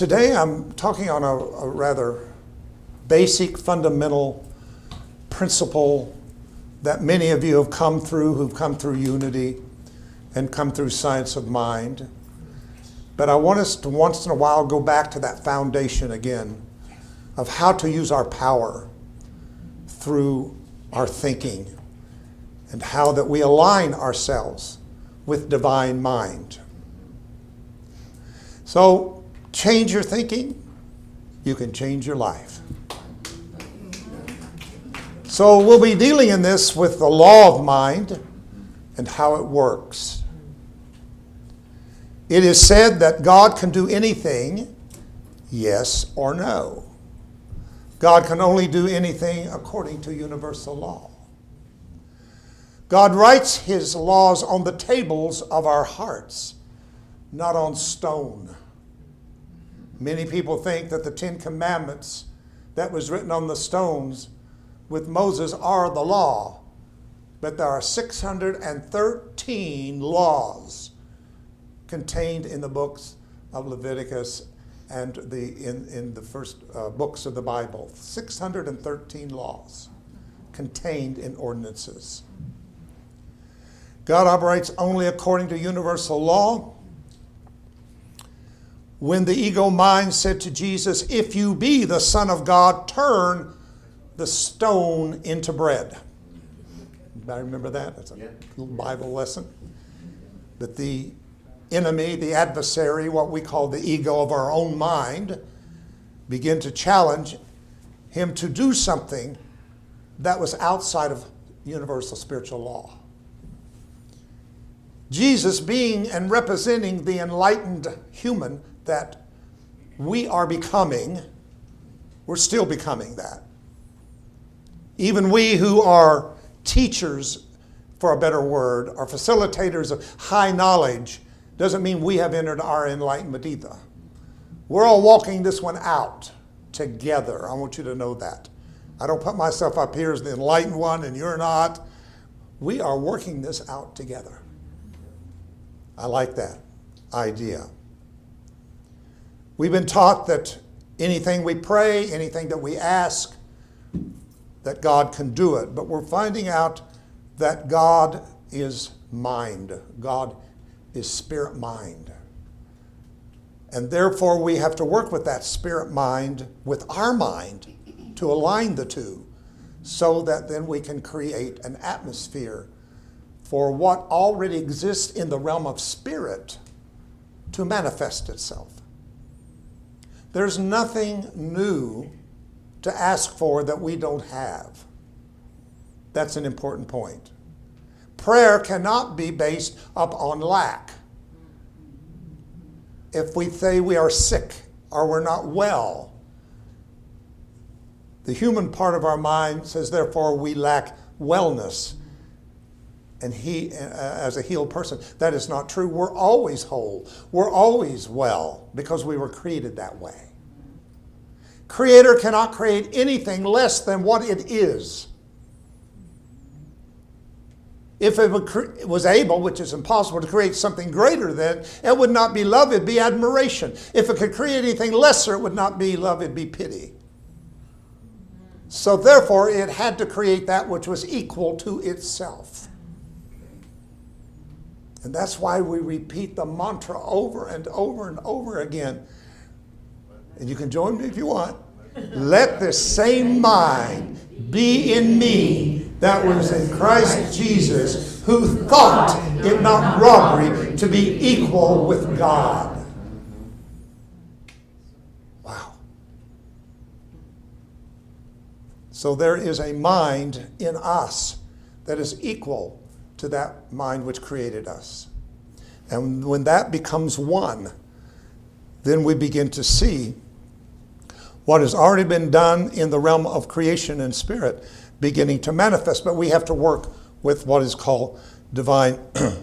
Today I'm talking on a rather basic, fundamental principle that many of you have come through, who've come through Unity and come through Science of Mind. But I want us to once in a while go back to that foundation again of how to use our power through our thinking and how that we align ourselves with divine mind. So, change your thinking, you can change your life. So we'll be dealing in this with the law of mind and how it works. It is said that God can do anything, yes or no. God can only do anything according to universal law. God writes his laws on the tables of our hearts, not on stone. Many people think that the 10 Commandments that was written on the stones with Moses are the law, but there are 613 laws contained in the books of Leviticus and in the first books of the Bible. 613 laws contained in ordinances. God operates only according to universal law. When the ego mind said to Jesus, "If you be the Son of God, turn the stone into bread." I remember that. That's a little Bible lesson. That the enemy, the adversary, what we call the ego of our own mind, began to challenge him to do something that was outside of universal spiritual law. Jesus, being and representing the enlightened human that we are becoming, we're still becoming that. Even we who are teachers, for a better word, are facilitators of high knowledge, doesn't mean we have entered our enlightenment either. We're all walking this one out together. I want you to know that. I don't put myself up here as the enlightened one and you're not. We are working this out together. I like that idea. We've been taught that anything we pray, anything that we ask, that God can do it. But we're finding out that God is mind. God is spirit mind. And therefore we have to work with that spirit mind, with our mind, to align the two, so that then we can create an atmosphere for what already exists in the realm of spirit to manifest itself. There's nothing new to ask for that we don't have. That's an important point. Prayer cannot be based upon lack. If we say we are sick or we're not well, the human part of our mind says, therefore, we lack wellness. And he, as a healed person, that is not true. We're always whole. We're always well because we were created that way. Creator cannot create anything less than what it is. If it was able, which is impossible, to create something greater than, it would not be love, it'd be admiration. If it could create anything lesser, it would not be love, it'd be pity. So therefore, it had to create that which was equal to itself. And that's why we repeat the mantra over and over and over again. And you can join me if you want. Let this same mind be in me that was in Christ Jesus, who thought it not robbery to be equal with God. Wow. So there is a mind in us that is equal to that mind which created us. And when that becomes one, then we begin to see what has already been done in the realm of creation and spirit beginning to manifest. But we have to work with what is called divine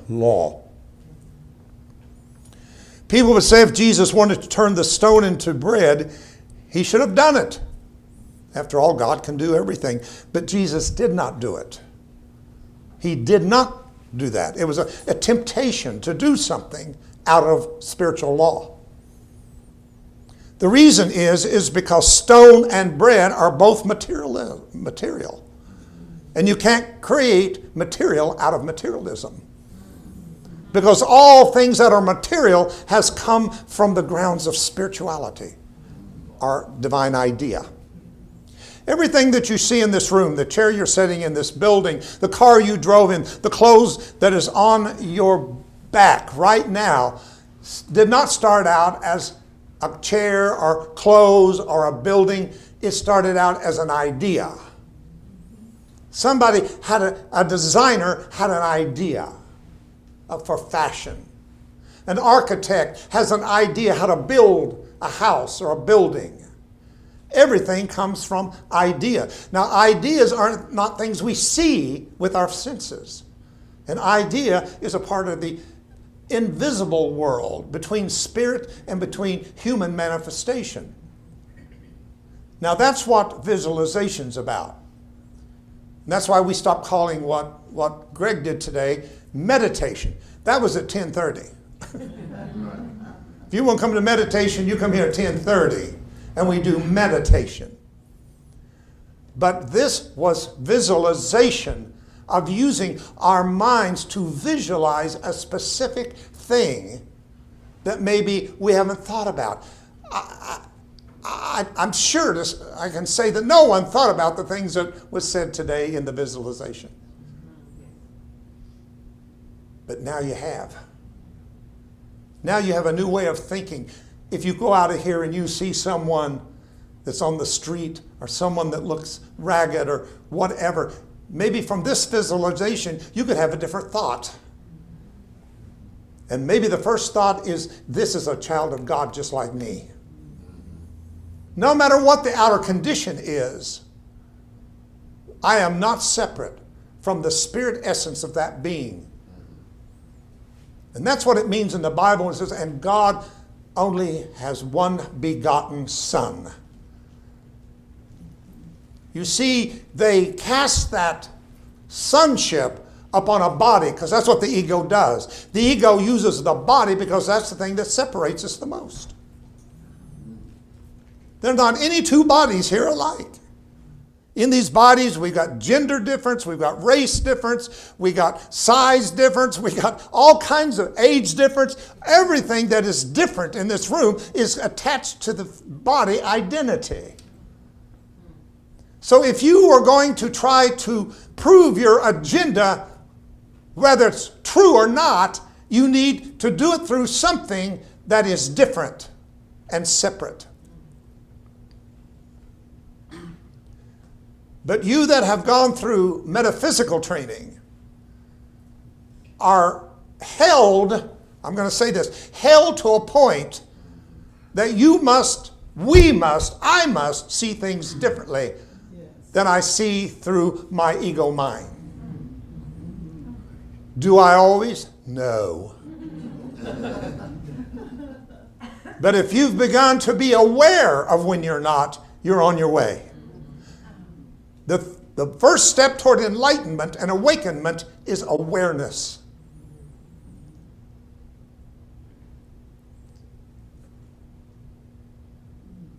law. People would say if Jesus wanted to turn the stone into bread, he should have done it. After all, God can do everything. But Jesus did not do it. He did not do that. It was a temptation to do something out of spiritual law. The reason is because stone and bread are both material. And you can't create material out of materialism. Because all things that are material has come from the grounds of spirituality, our divine idea. Everything that you see in this room, the chair you're sitting in, this building, the car you drove in, the clothes that is on your back right now, did not start out as a chair or clothes or a building. It started out as an idea. Somebody had a designer had an idea for fashion. An architect has an idea how to build a house or a building. Everything comes from idea. Now, ideas are not things we see with our senses. An idea is a part of the invisible world between spirit and between human manifestation. Now, that's what visualization's about. And that's why we stopped calling what Greg did today meditation. That was at 10:30. If you want to come to meditation, you come here at 10:30. And we do meditation. But this was visualization of using our minds to visualize a specific thing that maybe we haven't thought about. I'm sure I can say that no one thought about the things that was said today in the visualization. But now you have. Now you have a new way of thinking. If you go out of here and you see someone that's on the street or someone that looks ragged or whatever, maybe from this visualization you could have a different thought. And maybe the first thought is, this is a child of God just like me. No matter what the outer condition is, I am not separate from the spirit essence of that being. And that's what it means in the Bible. It says, and God only has one begotten Son. You see, they cast that sonship upon a body, because that's what the ego does. The ego uses the body because that's the thing that separates us the most. There are not any two bodies here alike. In these bodies, we've got gender difference, we've got race difference, we got size difference, we got all kinds of age difference. Everything that is different in this room is attached to the body identity. So if you are going to try to prove your agenda, whether it's true or not, you need to do it through something that is different and separate. But you that have gone through metaphysical training are held, I'm going to say this, held to a point that I must see things differently than I see through my ego mind. Do I always? No. But if you've begun to be aware of when you're not, you're on your way. The first step toward enlightenment and awakenment is awareness.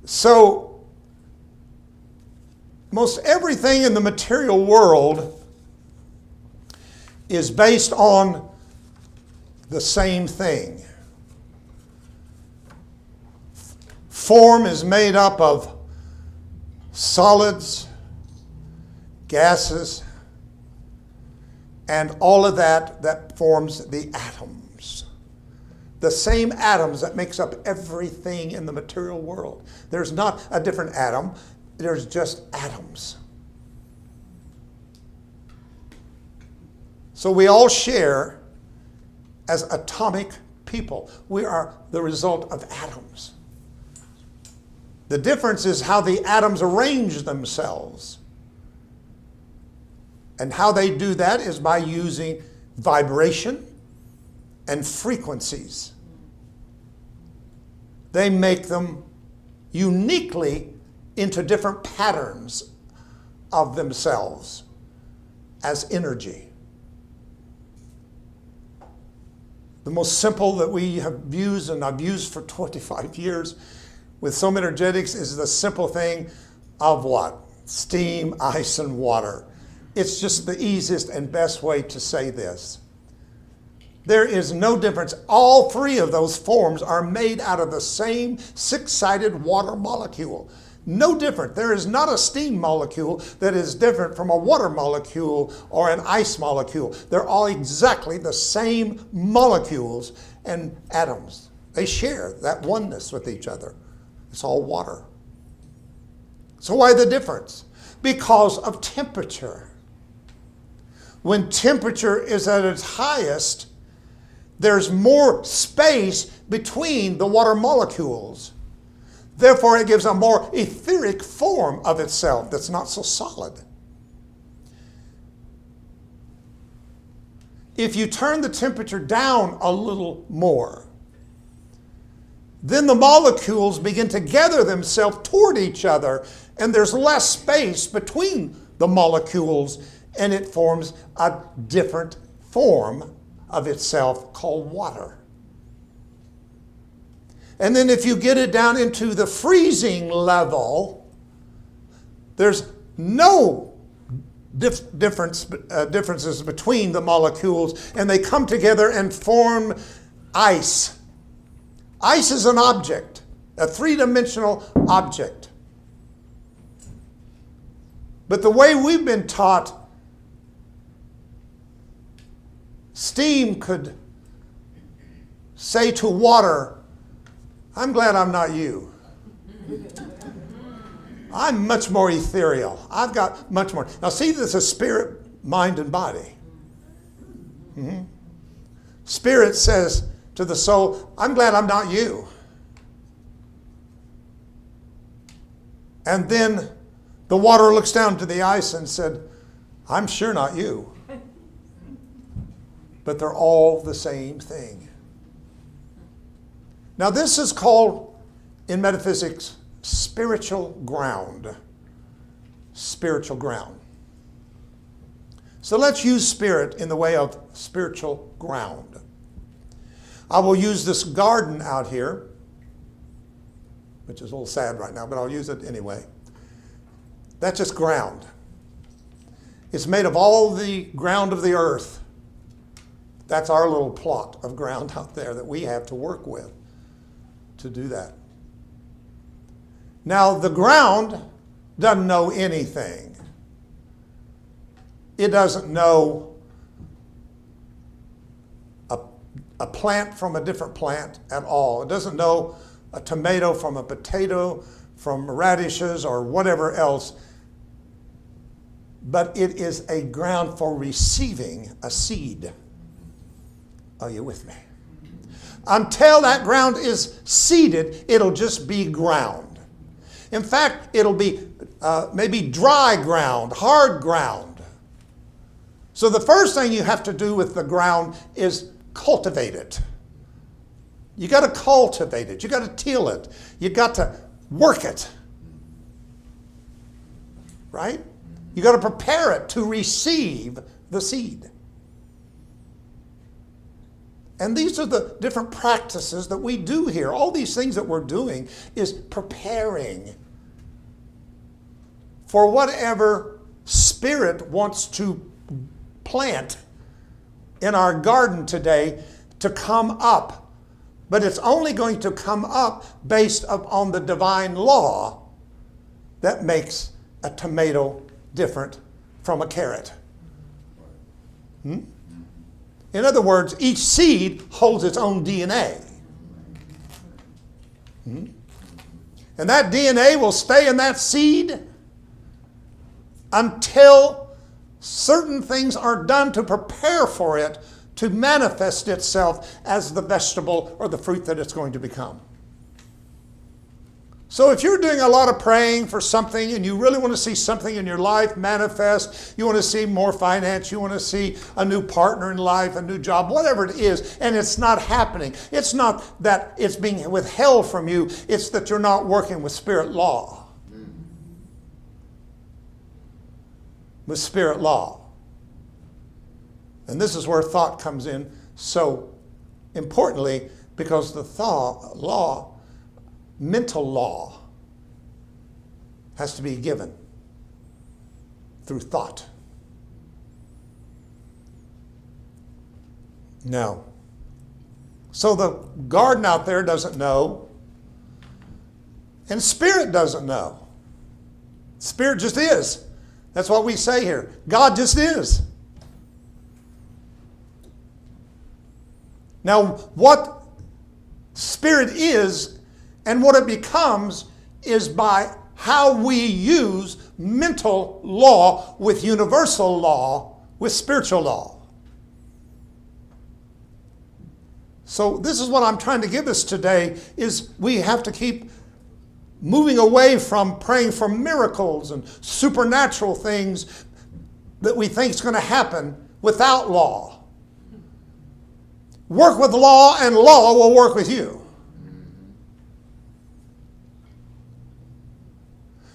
So, most everything in the material world is based on the same thing. Form is made up of solids, gases, and all of that forms the atoms. The same atoms that makes up everything in the material world. There's not a different atom, there's just atoms. So we all share as atomic people. We are the result of atoms. The difference is how the atoms arrange themselves. And how they do that is by using vibration and frequencies. They make them uniquely into different patterns of themselves as energy. The most simple that we have used, and I've used for 25 years, with some energetics is the simple thing of what? Steam, ice, and water. It's just the easiest and best way to say this. There is no difference. All three of those forms are made out of the same six-sided water molecule. No different. There is not a steam molecule that is different from a water molecule or an ice molecule. They're all exactly the same molecules and atoms. They share that oneness with each other. It's all water. So why the difference? Because of temperature. When temperature is at its highest, there's more space between the water molecules. Therefore, it gives a more etheric form of itself that's not so solid. If you turn the temperature down a little more, then the molecules begin to gather themselves toward each other, and there's less space between the molecules, and it forms a different form of itself called water. And then if you get it down into the freezing level, there's no differences between the molecules, and they come together and form ice. Ice is an object, a three-dimensional object. But the way we've been taught, steam could say to water, I'm glad I'm not you. I'm much more ethereal. I've got much more. Now see, this is spirit, mind, and body. Mm-hmm. Spirit says to the soul, I'm glad I'm not you. And then the water looks down to the ice and said, I'm sure not you. But they're all the same thing. Now this is called, in metaphysics, spiritual ground. Spiritual ground. So let's use spirit in the way of spiritual ground. I will use this garden out here, which is a little sad right now, but I'll use it anyway. That's just ground. It's made of all the ground of the earth. That's our little plot of ground out there that we have to work with to do that. Now, the ground doesn't know anything. It doesn't know a plant from a different plant at all. It doesn't know a tomato from a potato, from radishes or whatever else. But it is a ground for receiving a seed. Are you with me? Until that ground is seeded, it'll just be ground. In fact, it'll be maybe dry ground, hard ground. So the first thing you have to do with the ground is cultivate it. You got to cultivate it. You got to till it. You got to work it. Right? You got to prepare it to receive the seed. And these are the different practices that we do here. All these things that we're doing is preparing for whatever spirit wants to plant in our garden today to come up. But it's only going to come up based upon the divine law that makes a tomato different from a carrot. In other words, each seed holds its own DNA. And that DNA will stay in that seed until certain things are done to prepare for it to manifest itself as the vegetable or the fruit that it's going to become. So if you're doing a lot of praying for something and you really want to see something in your life manifest, you want to see more finance, you want to see a new partner in life, a new job, whatever it is, and it's not happening. It's not that it's being withheld from you, it's that you're not working with spirit law. With spirit law. And this is where thought comes in so importantly, because the law mental law has to be given through thought. No. So the garden out there doesn't know, and spirit doesn't know. Spirit just is. That's what we say here. God just is. Now, what spirit is and what it becomes is by how we use mental law with universal law, with spiritual law. So this is what I'm trying to give us today, is we have to keep moving away from praying for miracles and supernatural things that we think is going to happen without law. Work with law and law will work with you.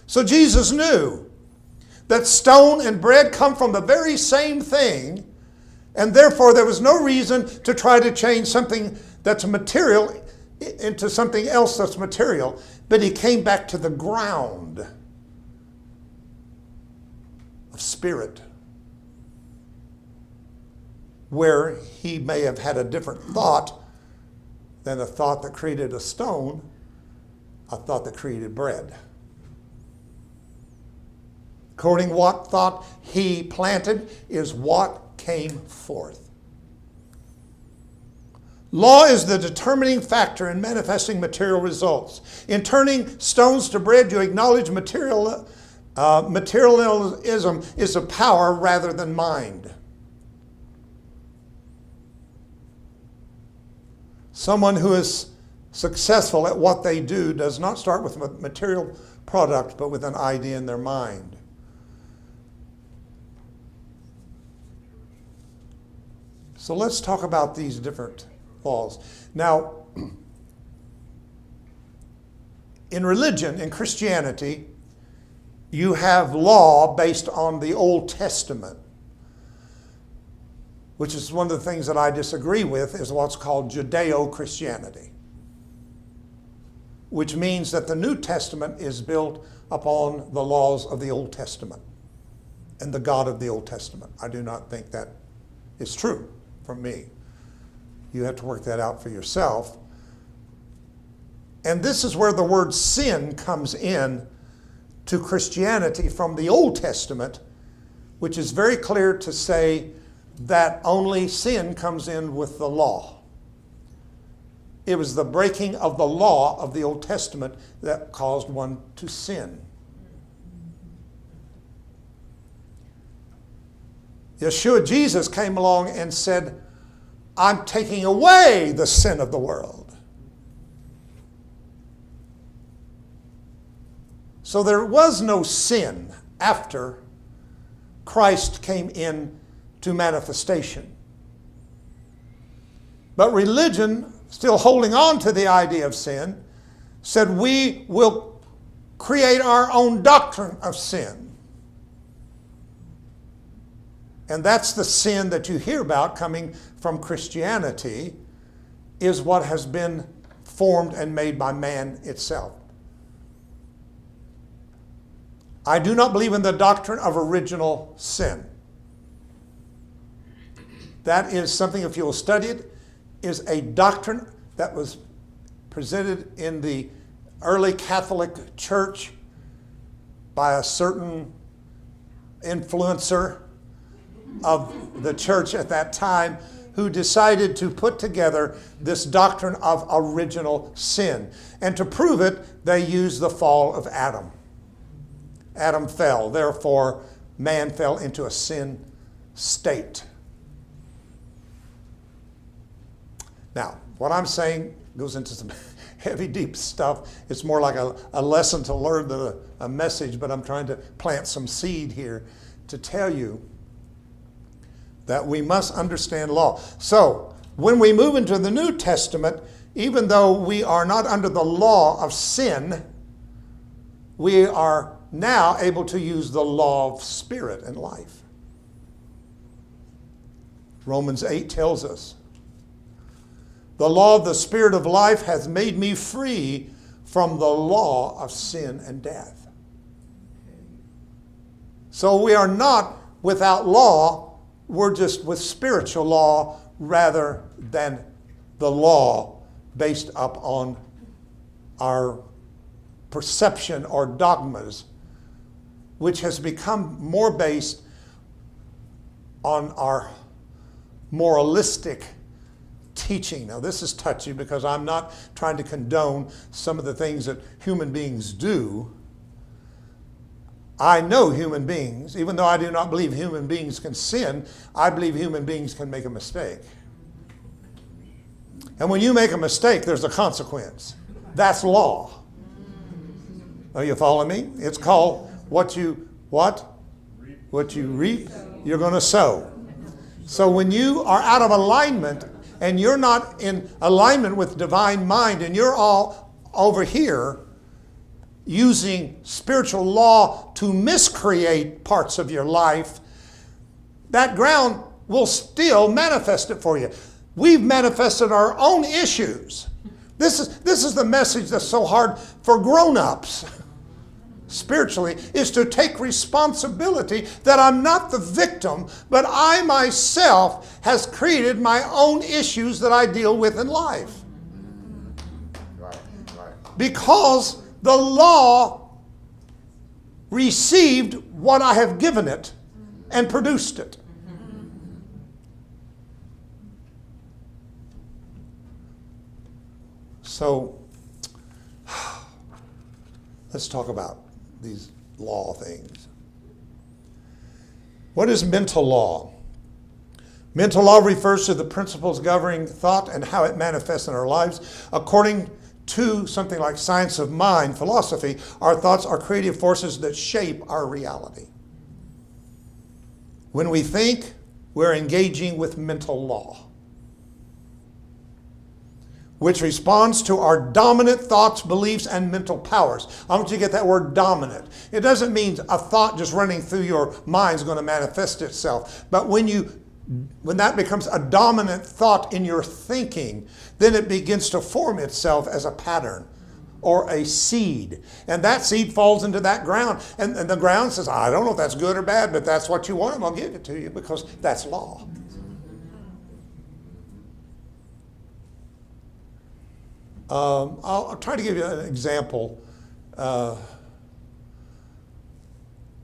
So Jesus knew that stone and bread come from the very same thing, and therefore there was no reason to try to change something that's material into something else that's material. But he came back to the ground of spirit, where he may have had a different thought than a thought that created a stone, a thought that created bread. According to what thought he planted is what came forth. Law is the determining factor in manifesting material results. In turning stones to bread, you acknowledge materialism is a power rather than mind. Someone who is successful at what they do does not start with a material product, but with an idea in their mind. So let's talk about these different laws. Now, in religion, in Christianity, you have law based on the Old Testament, which is one of the things that I disagree with, is what's called Judeo-Christianity, which means that the New Testament is built upon the laws of the Old Testament and the God of the Old Testament. I do not think that is true from me. You have to work that out for yourself. And this is where the word sin comes in to Christianity from the Old Testament, which is very clear to say that only sin comes in with the law. It was the breaking of the law of the Old Testament that caused one to sin. Yeshua, Jesus, came along and said, I'm taking away the sin of the world. So there was no sin after Christ came in to manifestation. But religion, still holding on to the idea of sin, said we will create our own doctrine of sin. And that's the sin that you hear about coming from Christianity, is what has been formed and made by man itself. I do not believe in the doctrine of original sin. That is something, if you will study it, is a doctrine that was presented in the early Catholic Church by a certain influencer of the church at that time, who decided to put together this doctrine of original sin. And to prove it, they used the fall of Adam. Adam fell, therefore man fell into a sin state. Now, what I'm saying goes into some heavy, deep stuff. It's more like a lesson to learn than a message, but I'm trying to plant some seed here to tell you that we must understand law. So, when we move into the New Testament, even though we are not under the law of sin, we are now able to use the law of spirit and life. Romans 8 tells us, the law of the Spirit of life hath made me free from the law of sin and death. So we are not without law, we're just with spiritual law rather than the law based upon our perception or dogmas, which has become more based on our moralistic teaching. Now this is touchy because I'm not trying to condone some of the things that human beings do. I know human beings, even though I do not believe human beings can sin, I believe human beings can make a mistake. And when you make a mistake, there's a consequence. That's law. Are you following me? It's called what you reap, you're going to sow. So when you are out of alignment and you're not in alignment with divine mind and you're all over here using spiritual law to miscreate parts of your life, that ground will still manifest it for you. We've manifested our own issues. This is the message that's so hard for grown-ups spiritually, is to take responsibility that I'm not the victim, but I myself has created my own issues that I deal with in life. Right. Because the law received what I have given it and produced it. So, let's talk about these law things. What is mental law? Mental law refers to the principles governing thought and how it manifests in our lives. According to something like science of mind, philosophy, our thoughts are creative forces that shape our reality. When we think, we're engaging with mental law, which responds to our dominant thoughts, beliefs, and mental powers. I want you to get that word dominant. It doesn't mean a thought just running through your mind is going to manifest itself. But when that becomes a dominant thought in your thinking, then it begins to form itself as a pattern or a seed. And that seed falls into that ground. And the ground says, I don't know if that's good or bad, but that's what you want, and I'll give it to you because that's law. I'll try to give you an example.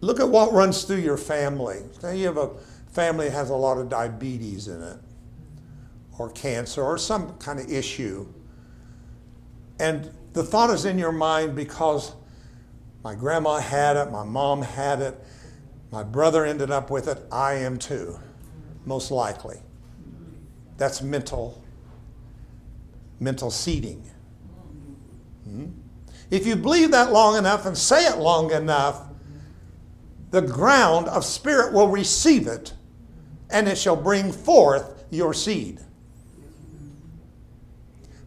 Look at what runs through your family. Say you have a family that has a lot of diabetes in it, or cancer, or some kind of issue. And the thought is in your mind because my grandma had it, my mom had it, my brother ended up with it, I am too, most likely. That's mental seeding. If you believe that long enough and say it long enough, the ground of spirit will receive it, and it shall bring forth your seed.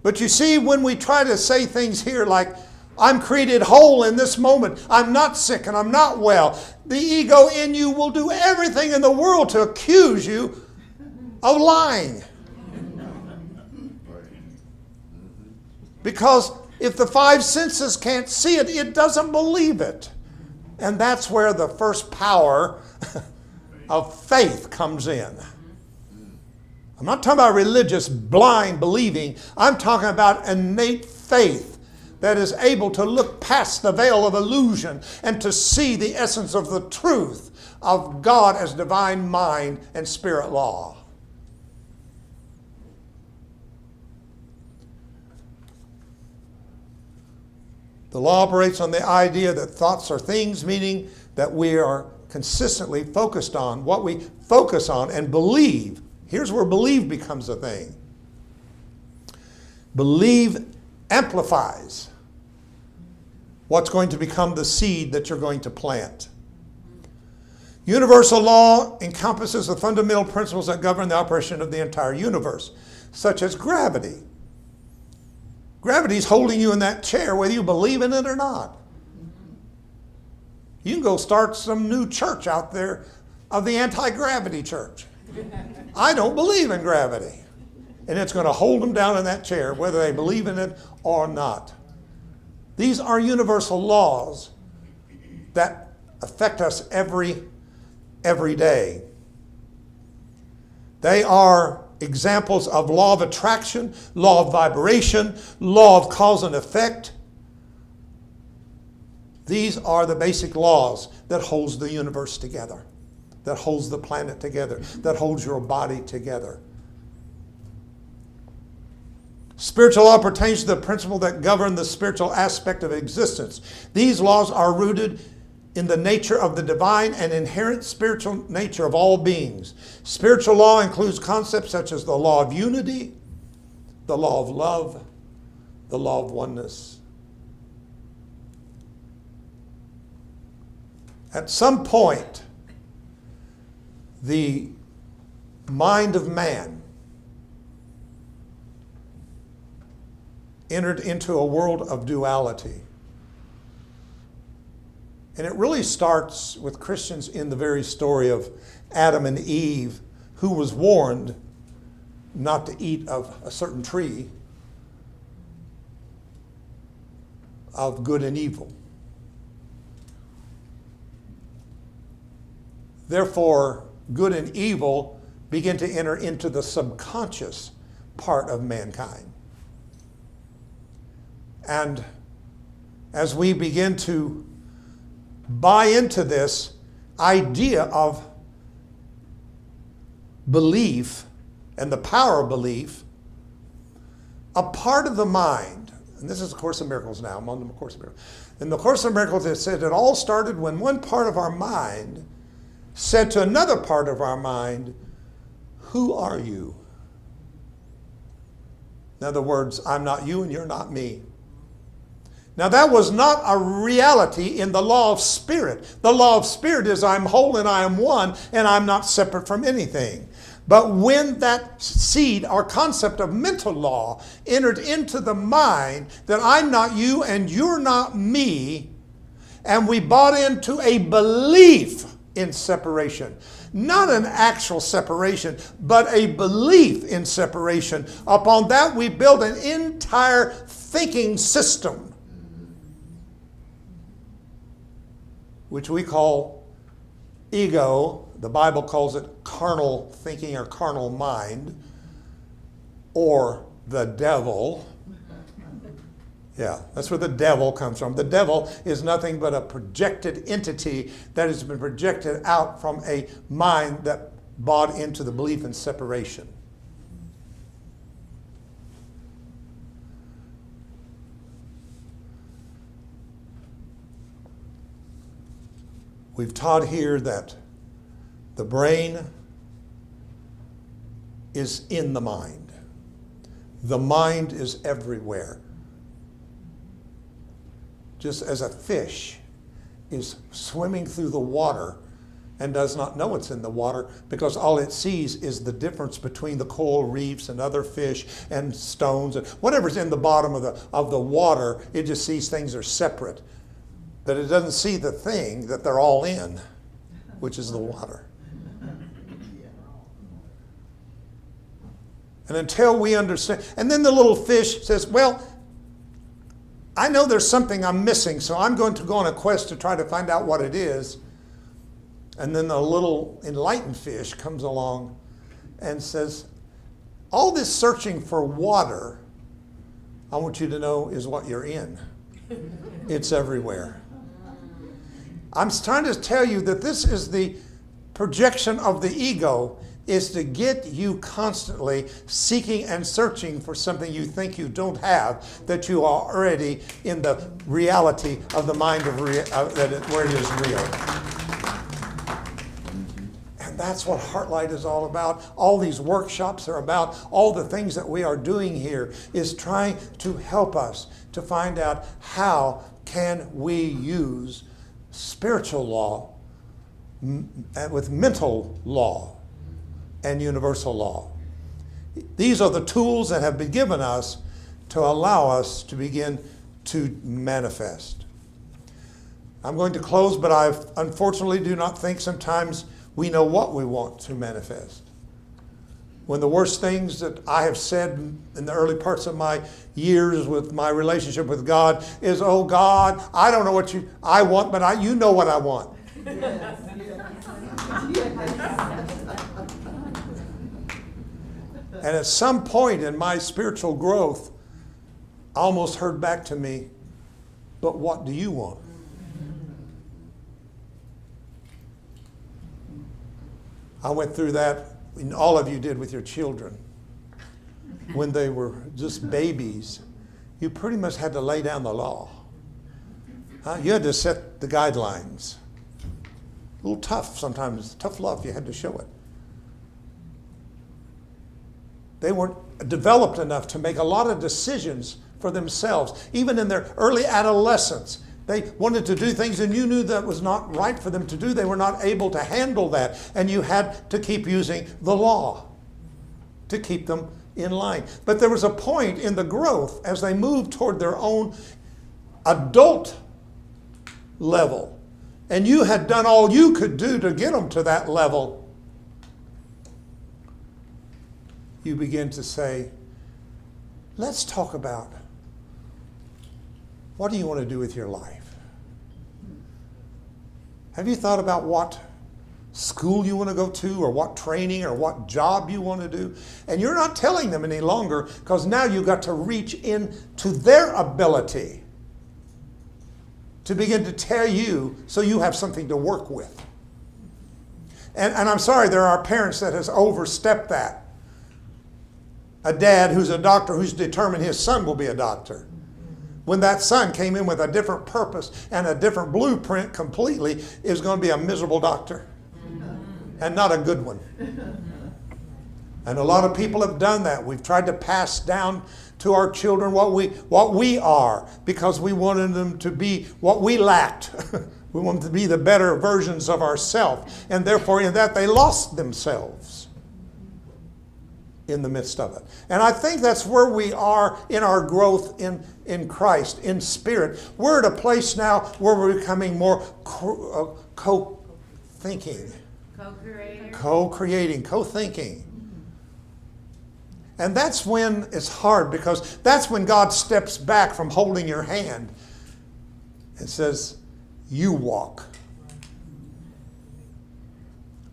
But you see, when we try to say things here like, I'm created whole in this moment, I'm not sick and I'm not well, the ego in you will do everything in the world to accuse you of lying. Because if the five senses can't see it, it doesn't believe it. And that's where the first power of faith comes in. I'm not talking about religious blind believing. I'm talking about innate faith that is able to look past the veil of illusion and to see the essence of the truth of God as divine mind and spirit law. The law operates on the idea that thoughts are things, meaning that we are consistently focused on what we focus on and believe. Here's where believe becomes a thing. Believe amplifies what's going to become the seed that you're going to plant. Universal law encompasses the fundamental principles that govern the operation of the entire universe, such as gravity. Gravity's holding you in that chair whether you believe in it or not. You can go start some new church out there of the anti-gravity church. I don't believe in gravity. And it's going to hold them down in that chair whether they believe in it or not. These are universal laws that affect us every day. They are examples of law of attraction, law of vibration, law of cause and effect. These are the basic laws that holds the universe together, that holds the planet together, that holds your body together. Spiritual law pertains to the principle that govern the spiritual aspect of existence. These laws are rooted in the nature of the divine and inherent spiritual nature of all beings. Spiritual law includes concepts such as the law of unity, the law of love, the law of oneness. At some point, the mind of man entered into a world of duality. And it really starts with Christians in the very story of Adam and Eve, who was warned not to eat of a certain tree of good and evil. Therefore, good and evil begin to enter into the subconscious part of mankind. And as we begin to buy into this idea of belief and the power of belief, a part of the mind, and this is the Course of Miracles now, I'm on the Course of Miracles. In the Course of Miracles it said it all started when one part of our mind said to another part of our mind, "Who are you?" In other words, I'm not you and you're not me. Now that was not a reality in the law of spirit. The law of spirit is I'm whole and I am one and I'm not separate from anything. But when that seed or concept of mental law entered into the mind that I'm not you and you're not me, and we bought into a belief in separation, not an actual separation, but a belief in separation. Upon that we built an entire thinking system, which we call ego. The Bible calls it carnal thinking or carnal mind, or the devil. Yeah, that's where the devil comes from. The devil is nothing but a projected entity that has been projected out from a mind that bought into the belief in separation. We've taught here that the brain is in the mind. The mind is everywhere. Just as a fish is swimming through the water and does not know it's in the water because all it sees is the difference between the coral reefs and other fish and stones and whatever's in the bottom of the water, it just sees things are separate. But it doesn't see the thing that they're all in, which is the water. And until we understand, and then the little fish says, well, I know there's something I'm missing, so I'm going to go on a quest to try to find out what it is. And then the little enlightened fish comes along and says, all this searching for water, I want you to know, is what you're in. It's everywhere. I'm trying to tell you that this is the projection of the ego, is to get you constantly seeking and searching for something you think you don't have, that you are already in the reality of the mind of where it is real. And that's what HeartLight is all about. All these workshops are about. All the things that we are doing here is trying to help us to find out how can we use spiritual law with mental law and universal law. These are the tools that have been given us to allow us to begin to manifest. I'm going to close, but I unfortunately do not think sometimes we know what we want to manifest. When the worst things that I have said in the early parts of my years with my relationship with God is, oh God, I don't know what I want, but you know what I want. And at some point in my spiritual growth, I almost heard back to me, but what do you want? I went through that, and all of you did with your children. When they were just babies, you pretty much had to lay down the law. You had to set the guidelines. A little tough sometimes, tough love, you had to show it. They weren't developed enough to make a lot of decisions for themselves. Even in their early adolescence, they wanted to do things and you knew that was not right for them to do. They were not able to handle that. And you had to keep using the law to keep them in line. But there was a point in the growth as they moved toward their own adult level. And you had done all you could do to get them to that level. You begin to say, let's talk about what do you want to do with your life? Have you thought about what school you want to go to or what training or what job you want to do? And you're not telling them any longer because now you've got to reach into their ability to begin to tell you so you have something to work with. And I'm sorry, there are parents that has overstepped that. A dad who's a doctor who's determined his son will be a doctor. When that son came in with a different purpose and a different blueprint completely, is going to be a miserable doctor. And not a good one. And a lot of people have done that. We've tried to pass down to our children what we are because we wanted them to be what we lacked. We wanted them to be the better versions of ourselves. And therefore in that they lost themselves in the midst of it. And I think that's where we are in our growth in Christ, in spirit. We're at a place now where we're becoming more co-thinking. Co-creating, co-thinking. And that's when it's hard because that's when God steps back from holding your hand and says, you walk.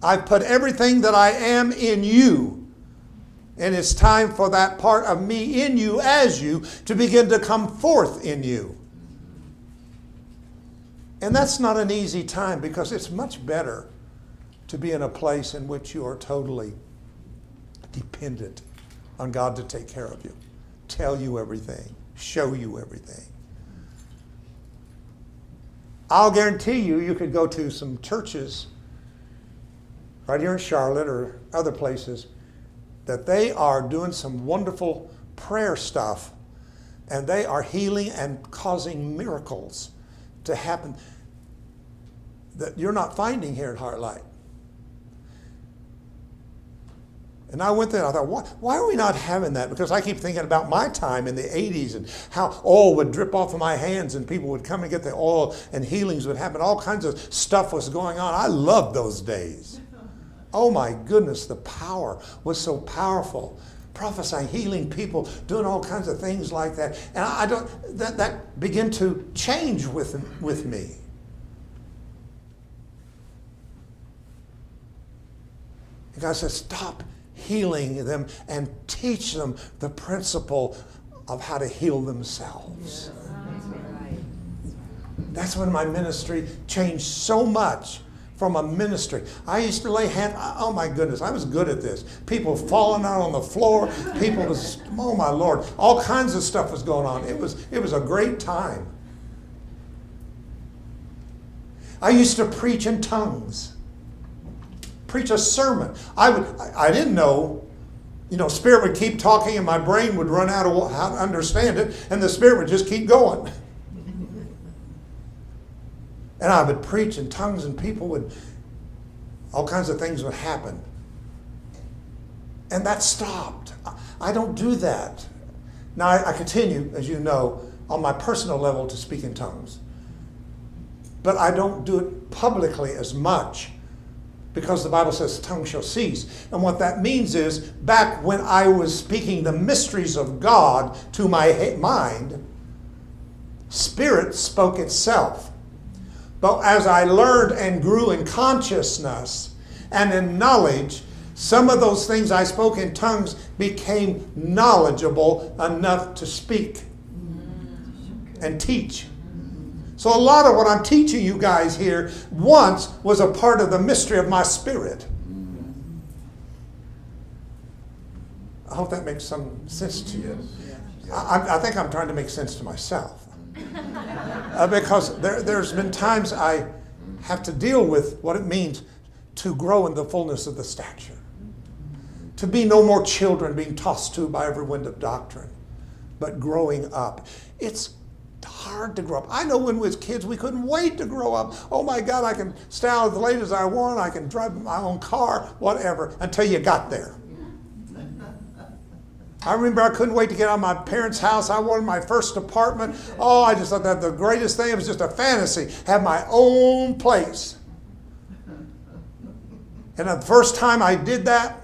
I've put everything that I am in you. And it's time for that part of me in you as you to begin to come forth in you. And that's not an easy time because it's much better to be in a place in which you are totally dependent on God to take care of you, tell you everything, show you everything. I'll guarantee you could go to some churches right here in Charlotte or other places that they are doing some wonderful prayer stuff and they are healing and causing miracles to happen that you're not finding here at HeartLight. And I went there and I thought, why are we not having that? Because I keep thinking about my time in the 80s and how oil would drip off of my hands and people would come and get the oil and healings would happen. All kinds of stuff was going on. I loved those days. Oh my goodness, the power was so powerful. Prophesying, healing people, doing all kinds of things like that. And that began to change with me. And God said, stop healing them and teach them the principle of how to heal themselves. That's when my ministry changed so much from a ministry. I used to lay hands, oh my goodness, I was good at this. People falling out on the floor, people was, oh my Lord, all kinds of stuff was going on. It was a great time. I used to preach in tongues. Preach a sermon. I didn't know, Spirit would keep talking and my brain would run out of how to understand it and the Spirit would just keep going. And I would preach in tongues and all kinds of things would happen. And that stopped. I don't do that. Now I continue, as you know, on my personal level to speak in tongues. But I don't do it publicly as much Because the Bible says tongue shall cease. And what that means is, back when I was speaking the mysteries of God to my mind, spirit spoke itself. But as I learned and grew in consciousness and in knowledge, some of those things I spoke in tongues became knowledgeable enough to speak and teach. So a lot of what I'm teaching you guys here once was a part of the mystery of my spirit. I hope that makes some sense to you. I think I'm trying to make sense to myself. Because there's been times I have to deal with what it means to grow in the fullness of the stature. To be no more children being tossed to by every wind of doctrine, but growing up. It's hard to grow up. I know when we was kids, we couldn't wait to grow up. Oh my God, I can stay out as late as I want. I can drive my own car, whatever, until you got there. I remember I couldn't wait to get out of my parents' house. I wanted my first apartment. Oh, I just thought that the greatest thing. It was just a fantasy. Have my own place. And the first time I did that,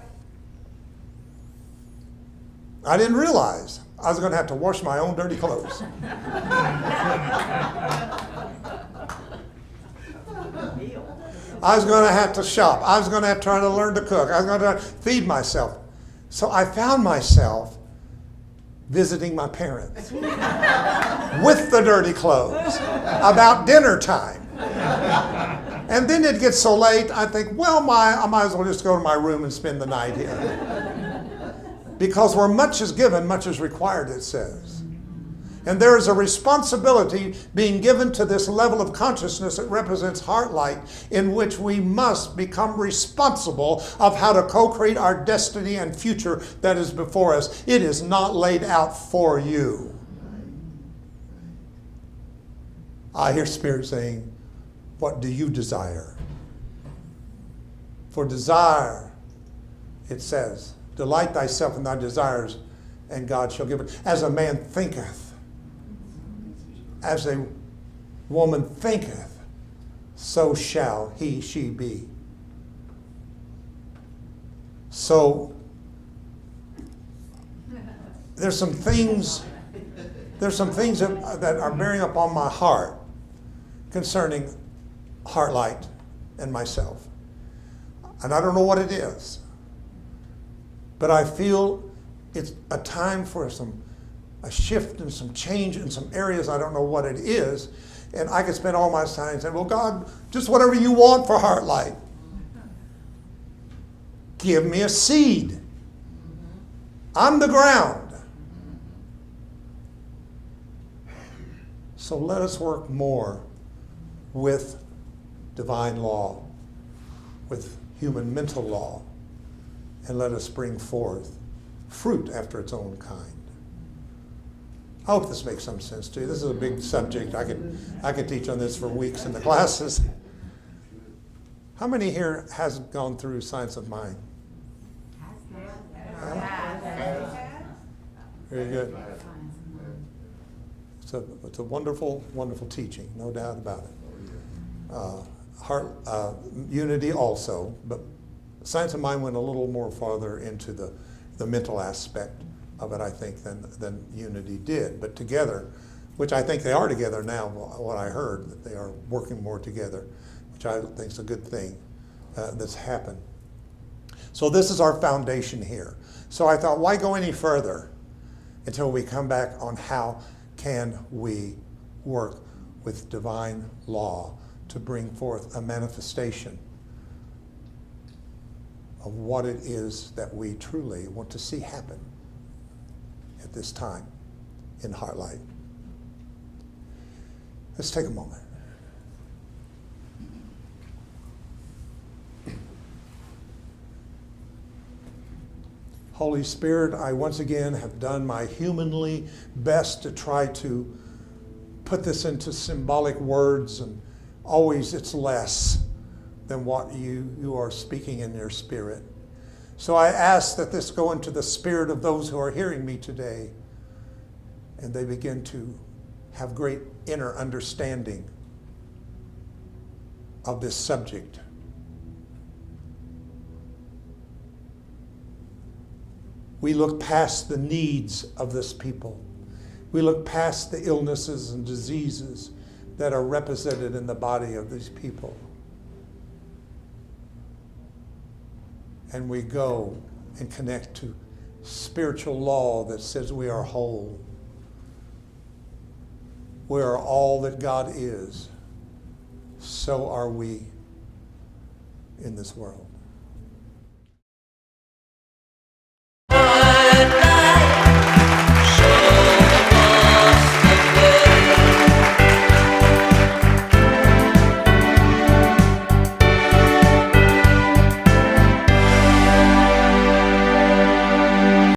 I didn't realize I was going to have to wash my own dirty clothes. I was going to have to shop. I was going to have to try to learn to cook. I was going to feed myself. So I found myself visiting my parents with the dirty clothes about dinner time. And then it gets so late, I think, well, I might as well just go to my room and spend the night here. Because where much is given, much is required, it says. And there is a responsibility being given to this level of consciousness that represents HeartLight, in which we must become responsible of how to co-create our destiny and future that is before us. It is not laid out for you. I hear Spirit saying, what do you desire? For desire, it says, delight thyself in thy desires, and God shall give it. As a man thinketh, as a woman thinketh, so shall he, she be. So, there's some things that are bearing upon my heart concerning HeartLight and myself. And I don't know what it is. But I feel it's a time for a shift and some change in some areas. I don't know what it is. And I could spend all my time saying, well, God, just whatever you want for HeartLight. Give me a seed. I'm the ground. So let us work more with divine law, with human mental law, and let us bring forth fruit after its own kind. I hope this makes some sense to you. This is a big subject. I could teach on this for weeks in the classes. How many here hasn't gone through Science of Mind? Very good. It's a wonderful, wonderful teaching, no doubt about it. Unity also, but Science of Mind went a little more farther into the mental aspect of it, I think, than Unity did. But together, which I think they are together now, what I heard, that they are working more together, which I think is a good thing that's happened. So this is our foundation here. So I thought, why go any further until we come back on how can we work with divine law to bring forth a manifestation of what it is that we truly want to see happen at this time in HeartLight. Let's take a moment. Holy Spirit, I once again have done my humanly best to try to put this into symbolic words, and always it's less than what you are speaking in your spirit. So I ask that this go into the spirit of those who are hearing me today, and they begin to have great inner understanding of this subject We look past the needs of this people. We look past the illnesses and diseases that are represented in the body of these people. And we go and connect to spiritual law that says we are whole. We are all that God is. So are we in this world.